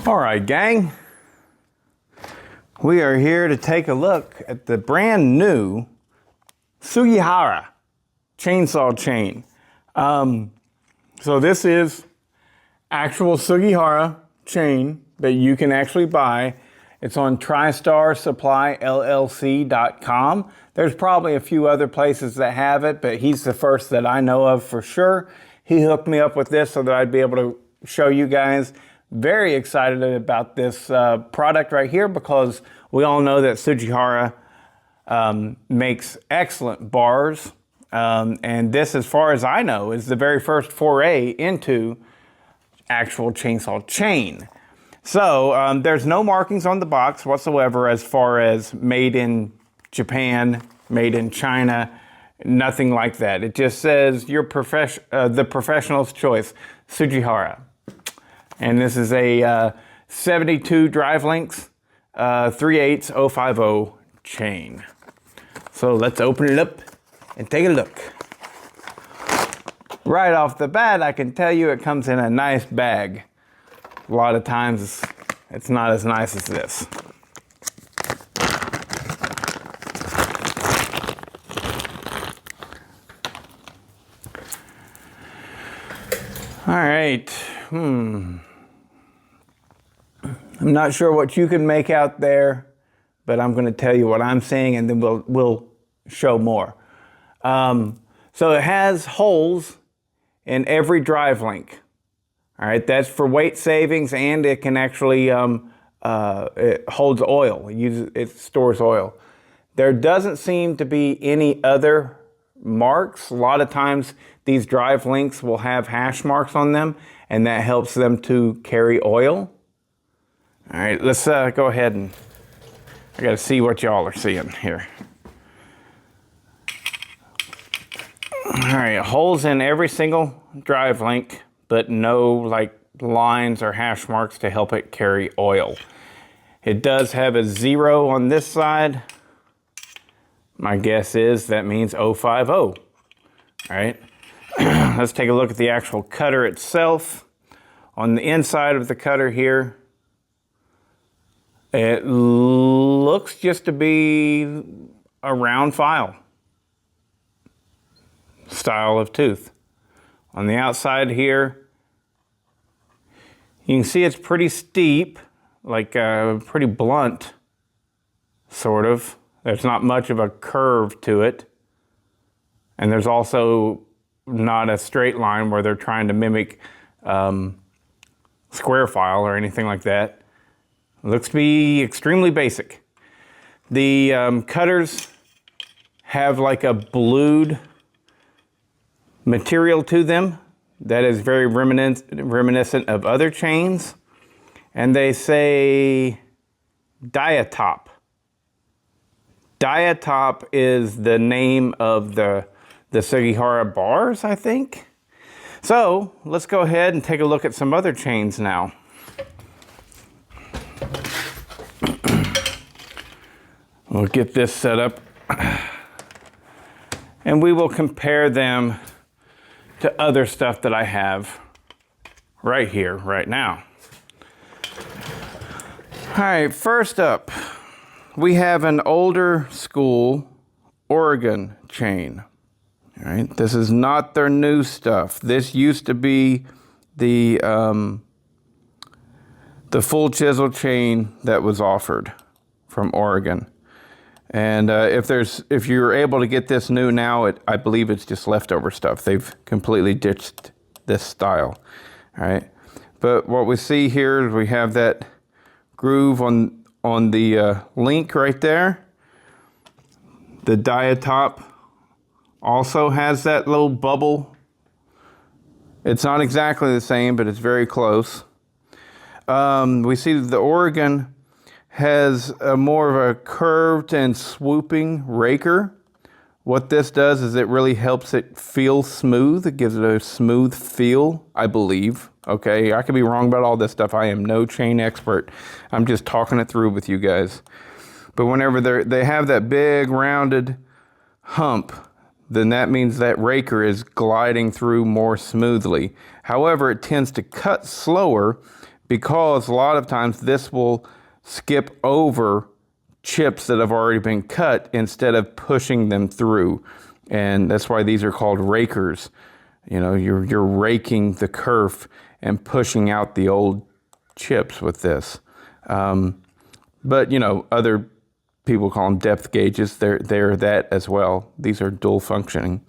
All right, gang. We are here to take a look at the brand new Sugihara chainsaw chain. So this is actual Sugihara chain that you can actually buy. It's on Tristarsupplyll.com. There's probably a few other places that have it, but he's the first that I know of for sure. He hooked me up with this so that I'd be able to show you guys. Very excited about this product right here because we all know that Sugihara makes excellent bars. And this, as far as I know, is the very first foray into actual chainsaw chain. So there's no markings on the box whatsoever as far as made in Japan, made in China, nothing like that. It just says the professional's choice, Sugihara. And this is a 72 drive links, 3/8 050 chain. So let's open it up and take a look. Right off the bat, I can tell you it comes in a nice bag. A lot of times it's not as nice as this. All right. I'm not sure what you can make out there, but I'm going to tell you what I'm seeing, and then we'll show more. So it has holes in every drive link. All right, that's for weight savings, and it can actually it holds oil. It stores oil. There doesn't seem to be any other marks. A lot of times these drive links will have hash marks on them, and that helps them to carry oil. All right, let's go ahead and I got to see what y'all are seeing here. All right, holes in every single drive link, but no like lines or hash marks to help it carry oil. It does have a 0 on this side. My guess is that means 050. All right, let's take a look at the actual cutter itself. On the inside of the cutter here, it looks just to be a round file style of tooth. On the outside here, you can see it's pretty steep, like pretty blunt, sort of. There's not much of a curve to it. And there's also not a straight line where they're trying to mimic square file or anything like that. It looks to be extremely basic. The cutters have like a blued material to them that is very reminiscent of other chains. And they say Diatop. Diatop is the name of the Sugihara bars, I think. So let's go ahead and take a look at some other chains now. We'll get this set up and we will compare them to other stuff that I have right here, right now. All right, first up, we have an older school Oregon chain. All right, this is not their new stuff. This used to be the full chisel chain that was offered from Oregon. And if you're able to get this new now, I believe it's just leftover stuff. They've completely ditched this style, all right? But what we see here is we have that groove on the link right there. The Diatop also has that little bubble. It's not exactly the same, but it's very close. We see the Oregon has more of a curved and swooping raker. What this does is it really helps it feel smooth. It gives it a smooth feel, I believe. Okay, I could be wrong about all this stuff. I am no chain expert. I'm just talking it through with you guys. But whenever they have that big rounded hump, then that means that raker is gliding through more smoothly. However, it tends to cut slower because a lot of times this will skip over chips that have already been cut instead of pushing them through. And that's why these are called rakers. You know, you're raking the kerf and pushing out the old chips with this. But, you know, other people call them depth gauges. They're that as well. These are dual functioning.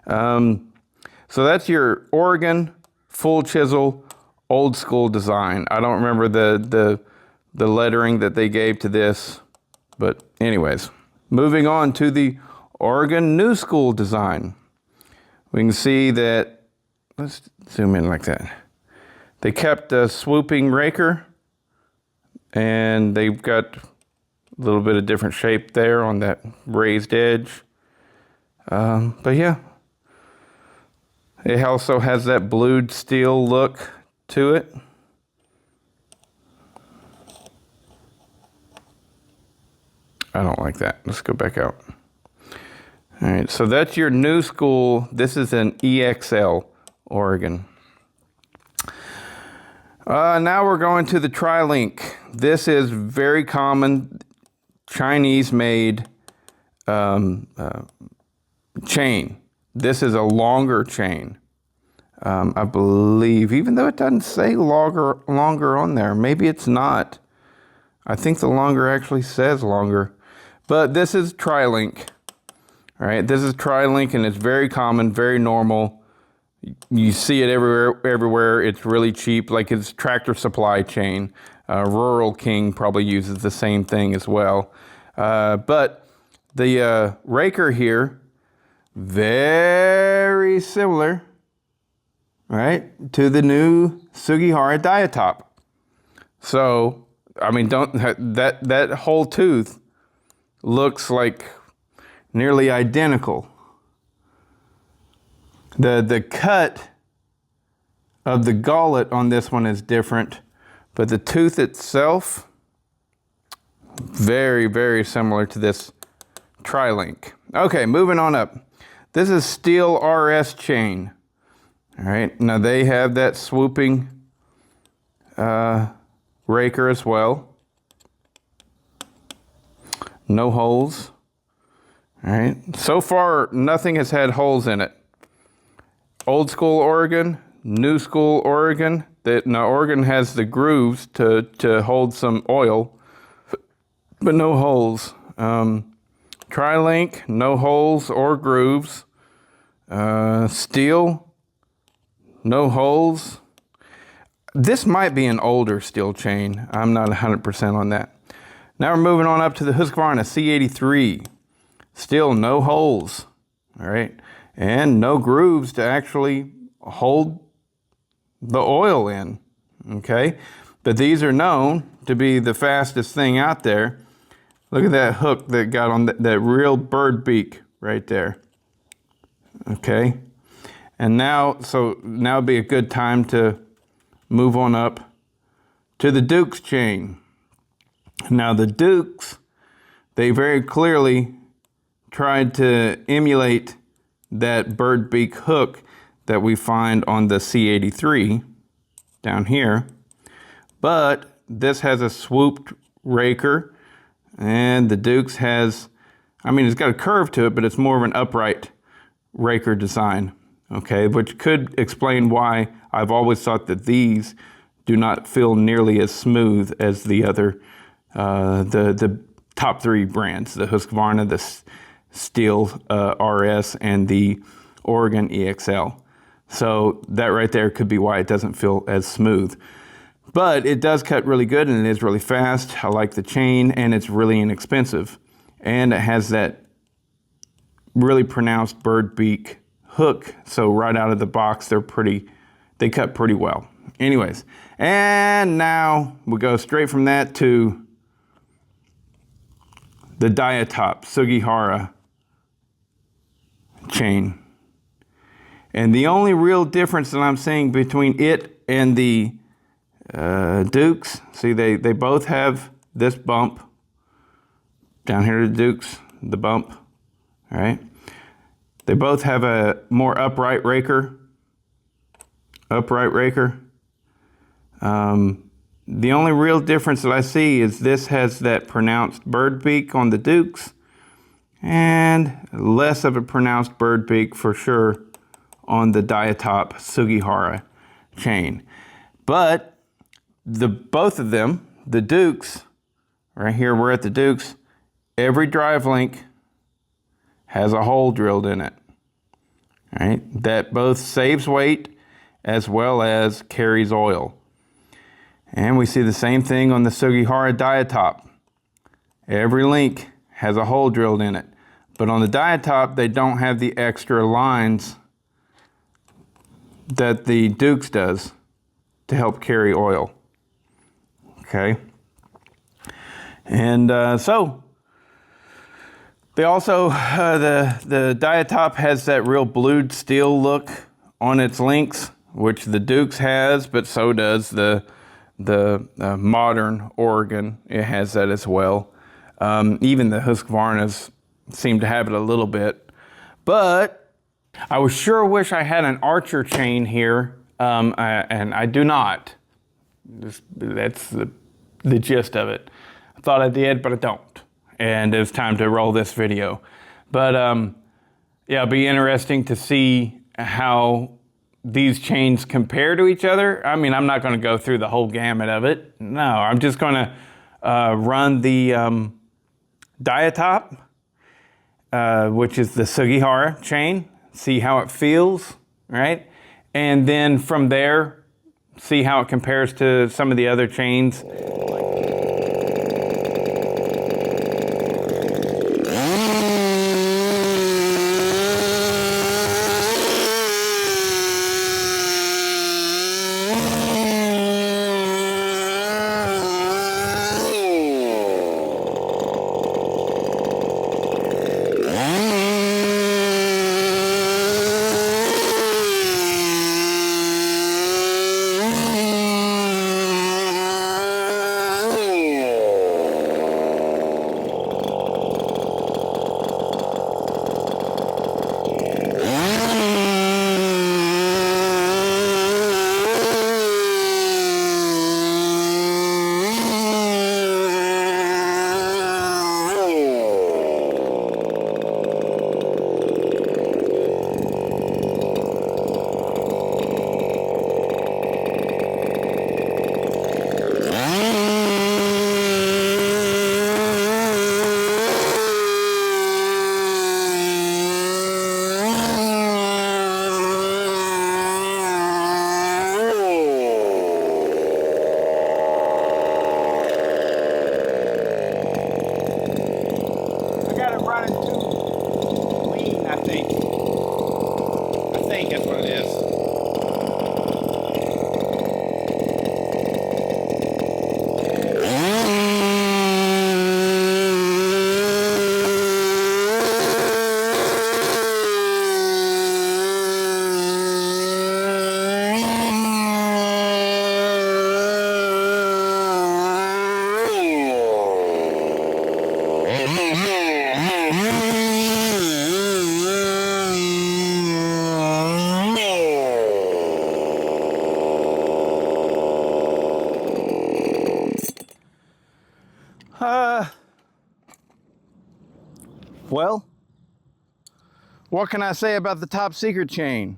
So that's your Oregon full chisel old school design. I don't remember the lettering that they gave to this, but anyways, moving on to the Oregon new school design. We can see that, let's zoom in like that. They kept a swooping raker, and they've got a little bit of different shape there on that raised edge. But yeah, it also has that blued steel look to it. I don't like that. Let's go back out. All right, so that's your new school. This is an EXL Oregon. Now we're going to the Tri-Link. This is very common Chinese-made chain. This is a longer chain, I believe, even though it doesn't say longer on there. Maybe it's not. I think the longer actually says longer. But this is Tri-Link. All right, this is Tri-Link, and it's very common, very normal. You see it everywhere. It's really cheap, like it's Tractor Supply chain. Rural King probably uses the same thing as well. But the raker here, very similar, right, to the new Sugihara Diatop. So, I mean, that whole tooth looks like nearly identical. The cut of the gullet on this one is different, but the tooth itself, very, very similar to this Tri-Link. Okay, moving on up. This is steel RS chain. All right, now they have that swooping raker as well. No holes. All right, so far nothing has had holes in it. Old school Oregon, new school Oregon. Now Oregon has the grooves to hold some oil, but no holes. Tri-Link, no holes or grooves. Steel, no holes. This might be an older steel chain. I'm not 100% on that. Now we're moving on up to the Husqvarna C83. Still no holes, all right? And no grooves to actually hold the oil in, okay? But these are known to be the fastest thing out there. Look at that hook that got on that real bird beak right there, okay? And now it'd be a good time to move on up to the Duke's chain. Now the Dukes, they very clearly tried to emulate that bird beak hook that we find on the C83 down here, but this has a swooped raker, and the Dukes has, I mean, it's got a curve to it, but it's more of an upright raker design, okay, which could explain why I've always thought that these do not feel nearly as smooth as the other, the top three brands, the Husqvarna, the Steel RS, and the Oregon EXL. So that right there could be why it doesn't feel as smooth. But it does cut really good, and it is really fast. I like the chain, and it's really inexpensive. And it has that really pronounced bird beak hook. So right out of the box, they cut pretty well. Anyways, and now we go straight from that to the Diatop Sugihara chain. And the only real difference that I'm seeing between it and the Dukes, see they both have this bump. Down here the Dukes, the bump, all right? They both have a more upright raker. the only real difference that I see is this has that pronounced bird beak on the Dukes and less of a pronounced bird beak for sure on the Diatop Sugihara chain. But both of them, the Dukes, right here we're at the Dukes, every drive link has a hole drilled in it, right? That both saves weight as well as carries oil. And we see the same thing on the Sugihara Diatop. Every link has a hole drilled in it. But on the Diatop, they don't have the extra lines that the Dukes does to help carry oil. Okay. And so, they also, the Diatop has that real blued steel look on its links, which the Dukes has, but so does the modern Oregon. It has that as well. Even the Husqvarnas seem to have it a little bit. But I would sure wish I had an Archer chain here, and I do not. That's the gist of it. I thought I did, but I don't. And it's time to roll this video. But yeah, it'll be interesting to see how these chains compare to each other. I mean, I'm not going to go through the whole gamut of it. No, I'm just going to run the Diatop, which is the Sugihara chain, see how it feels, right? And then from there, see how it compares to some of the other chains. Well, what can I say about the Top Secret chain?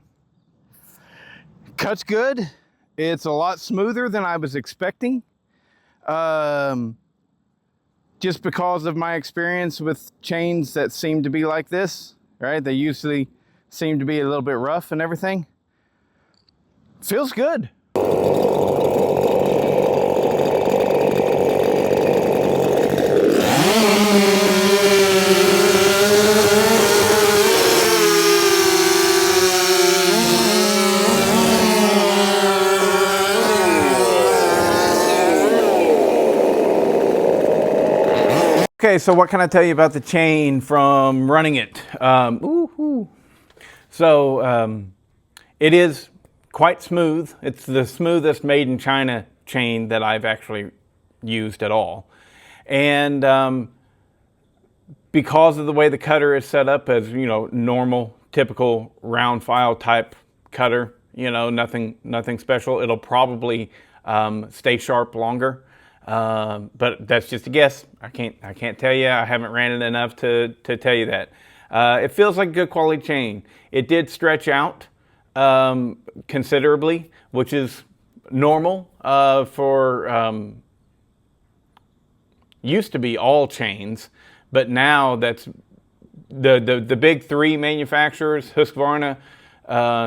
Cuts good. It's a lot smoother than I was expecting. Just because of my experience with chains that seem to be like this, right? They usually seem to be a little bit rough and everything. Feels good. Okay, so what can I tell you about the chain from running it? It is quite smooth. It's the smoothest made in China chain that I've actually used at all. And because of the way the cutter is set up as, you know, normal, typical round file type cutter, you know, nothing special, it'll probably stay sharp longer. But that's just a guess. I can't tell you. I haven't ran it enough to tell you that. It feels like a good quality chain. It did stretch out considerably, which is normal for used to be all chains, but now that's the big three manufacturers, Husqvarna,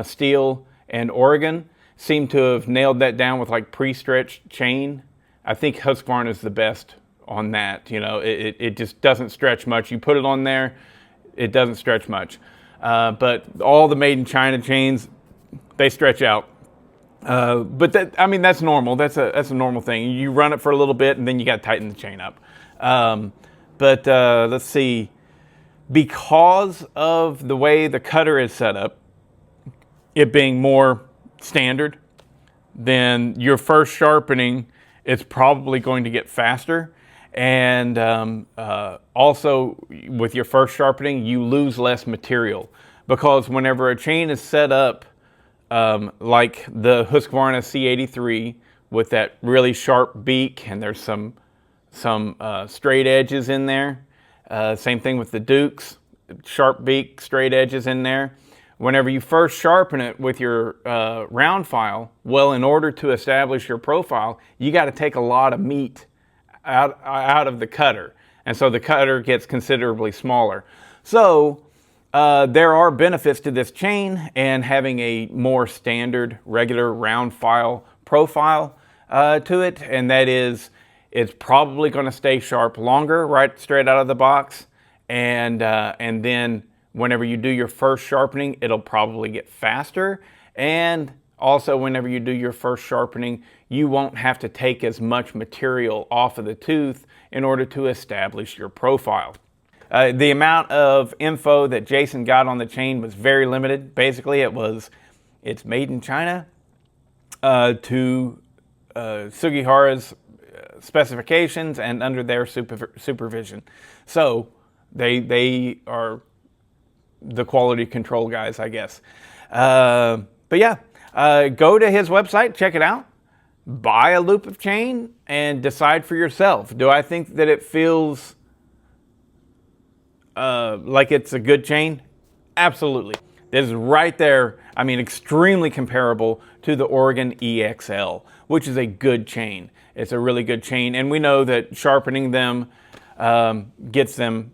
Steel, and Oregon, seem to have nailed that down with like pre-stretched chain. I think Husqvarna is the best on that. You know, it just doesn't stretch much. You put it on there, it doesn't stretch much. But all the made in China chains, they stretch out. But that, I mean, that's normal. That's a normal thing. You run it for a little bit and then you got to tighten the chain up. But let's see. Because of the way the cutter is set up, it being more standard, then your first sharpening, it's probably going to get faster. And also with your first sharpening, you lose less material, because whenever a chain is set up like the Husqvarna C83 with that really sharp beak, and there's some straight edges in there. Same thing with the Dukes, sharp beak, straight edges in there. Whenever you first sharpen it with your round file, well, in order to establish your profile, you got to take a lot of meat out of the cutter. And so the cutter gets considerably smaller. So there are benefits to this chain and having a more standard, regular round file profile to it. And that is, it's probably going to stay sharp longer, right straight out of the box. And then whenever you do your first sharpening, it'll probably get faster. And also, whenever you do your first sharpening, you won't have to take as much material off of the tooth in order to establish your profile. The amount of info that Jason got on the chain was very limited. Basically, it's made in China to Sugihara's specifications and under their supervision. So they are the quality control guys, I guess. But yeah, go to his website, check it out, buy a loop of chain, and decide for yourself. Do I think that it feels like it's a good chain? Absolutely. This is right there, I mean, extremely comparable to the Oregon EXL, which is a good chain. It's a really good chain, and we know that sharpening them gets them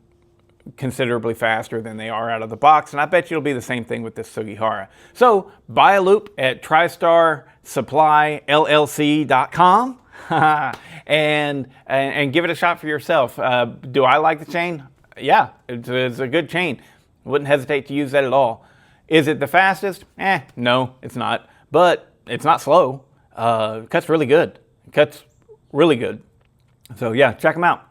considerably faster than they are out of the box, and I bet you it'll be the same thing with this Sugihara. So buy a loop at Tristarsupplyll.com and give it a shot for yourself. Do I like the chain? Yeah, it's a good chain. Wouldn't hesitate to use that at all. Is it the fastest? No, it's not. But it's not slow. It cuts really good. It cuts really good. So yeah, check them out.